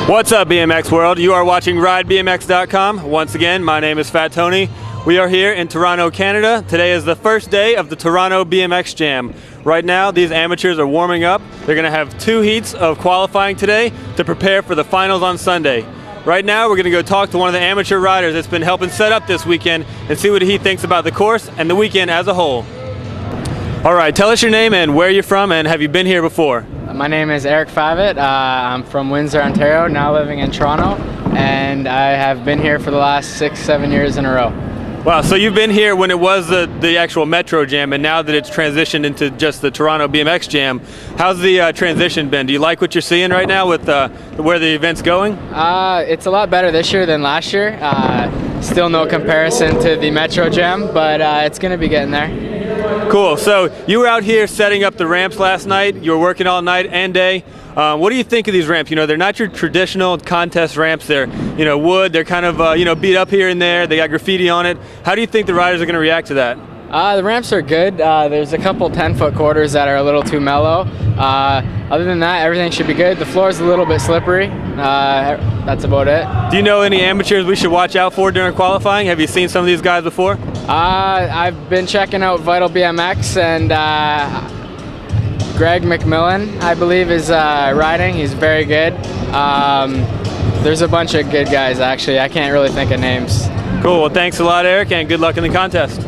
What's up, BMX world? You are watching RideBMX.com. Once again, my name is Fat Tony. We are here in Toronto, Canada. Today is the first day of the Toronto BMX Jam. Right now, these amateurs are warming up. They're going to have 2 heats of qualifying today to prepare for the finals on Sunday. Right now, we're going to go talk to one of the amateur riders that's been helping set up this weekend and see what he thinks about the course and the weekend as a whole. All right, tell us your name and where you're from, and have you been here before? My name is Eric Favitt. I'm from Windsor, Ontario, now living in Toronto, and I have been here for the last 6-7 years in a row. Wow, so you've been here when it was the actual Metro Jam, and now that it's transitioned into just the Toronto BMX Jam, how's the transition been? Do you like what you're seeing right now with where the event's going? It's a lot better this year than last year. Still no comparison to the Metro Jam, but it's going to be getting there. Cool. So you were out here setting up the ramps last night. You were working all night and day. What do you think of these ramps? You know, they're not your traditional contest ramps. They're, you know, wood. They're kind of, you know, beat up here and there. They got graffiti on it. How do you think the riders are going to react to that? The ramps are good. There's a couple 10-foot quarters that are a little too mellow. Other than that, everything should be good. The floor is a little bit slippery. That's about it. Do you know any amateurs we should watch out for during qualifying? Have you seen some of these guys before? I've been checking out Vital BMX, and Greg McMillan, I believe, is riding. He's very good. There's a bunch of good guys, actually. I can't really think of names. Cool. Well, thanks a lot, Eric, and good luck in the contest.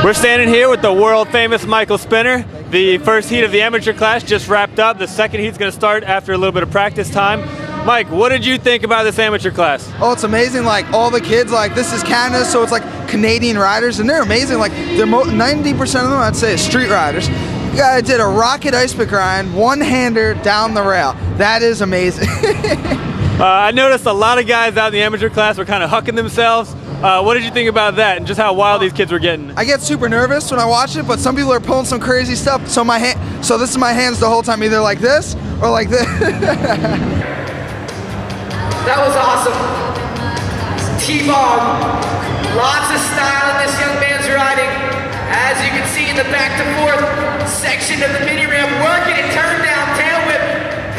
We're standing here with the world famous Michael Spinner. The first heat of the amateur class just wrapped up. The second heat's going to start after a little bit of practice time. Mike, what did you think about this amateur class? Oh, it's amazing. Like, all the kids, like, this is Canada, so it's like Canadian riders, and they're amazing. Like, they're 90% of them, I'd say, is street riders. You guy did a rocket ice pick grind, one-hander down the rail. That is amazing. I noticed a lot of guys out in the amateur class were kind of hucking themselves. What did you think about that and just how wild these kids were getting? I get super nervous when I watch it, but some people are pulling some crazy stuff. So so this is my hands the whole time, either like this or like this. That was awesome. T-bomb. Lots of style in this young man's riding. As you can see in the back to forth section of the mini ramp, working and turn down tail whip.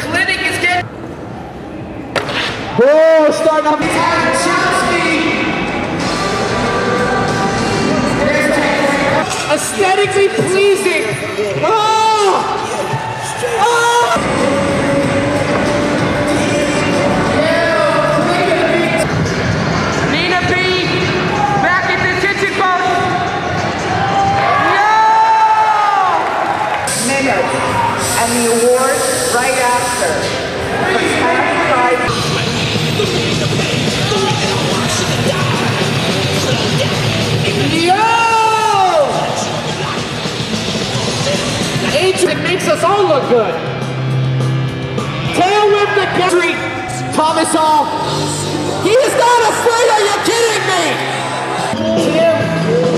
Clinic is getting. Oh, starting off. Aesthetically pleasing. Oh! Oh! Nina B, back at the kitchen post. No! Minute, and the award right after. It makes us all look good. Tail whip the country. Thomas Hall. He is not afraid. Are you kidding me? Tim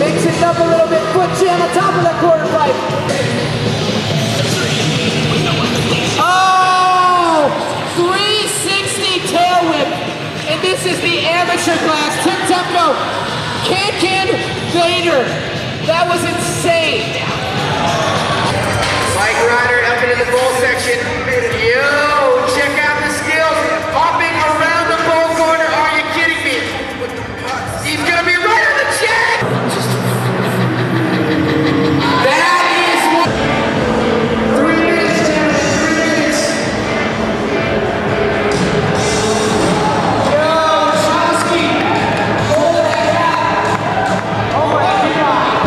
makes it up a little bit. Foot jam on top of the quarter pipe. Oh! 360 tail whip. And this is the amateur class. Tim Tempo. Can Vader. That was insane. Mike Ryder up into the bowl section. Yo, check out the skills. Hopping around the bowl corner. Are you kidding me? He's gonna be right on the check. That is one. 3 minutes, Tim. 3 minutes. Yo, Chowski. Oh my God.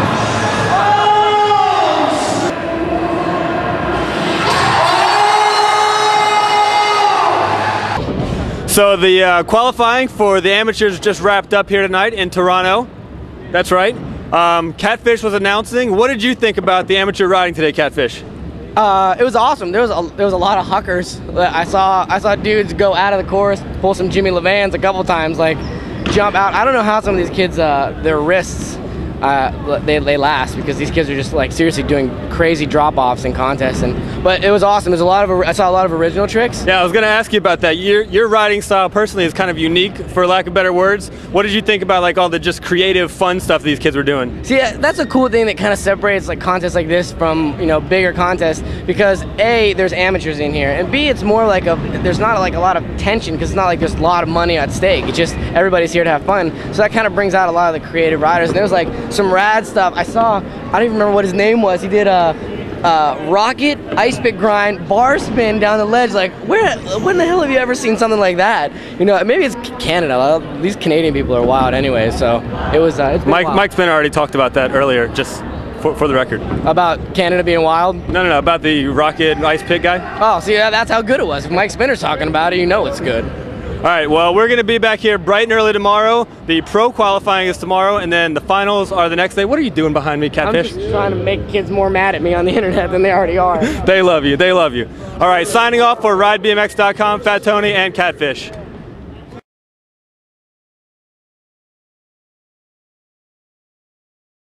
So the qualifying for the amateurs just wrapped up here tonight in Toronto. That's right. Catfish was announcing. What did you think about the amateur riding today, Catfish? It was awesome. There was a lot of huckers. I saw dudes go out of the course, pull some Jimmy Levans a couple times, like jump out. I don't know how some of these kids their wrists they last, because these kids are just like seriously doing crazy drop-offs in contests. But it was awesome. There's I saw a lot of original tricks. Yeah, I was going to ask you about that. Your riding style personally is kind of unique, for lack of better words. What did you think about like all the just creative, fun stuff these kids were doing? See, that's a cool thing that kind of separates like contests like this from, you know, bigger contests, because A, there's amateurs in here, and B, it's more like there's not like a lot of tension, because it's not like there's a lot of money at stake. It's just everybody's here to have fun. So that kind of brings out a lot of the creative riders. And there was like some rad stuff. I don't even remember what his name was. He did a rocket, ice pick grind, bar spin down the ledge. Like, when the hell have you ever seen something like that? You know, maybe it's Canada. These Canadian people are wild anyway, so it was, it's been wild. Mike Spinner already talked about that earlier, just for the record. About Canada being wild? No, about the rocket ice pick guy. Oh, see, that's how good it was. If Mike Spinner's talking about it, you know it's good. All right, well, we're going to be back here bright and early tomorrow. The pro qualifying is tomorrow, and then the finals are the next day. What are you doing behind me, Catfish? I'm just trying to make kids more mad at me on the internet than they already are. They love you. They love you. All right, signing off for ridebmx.com, Fat Tony and Catfish.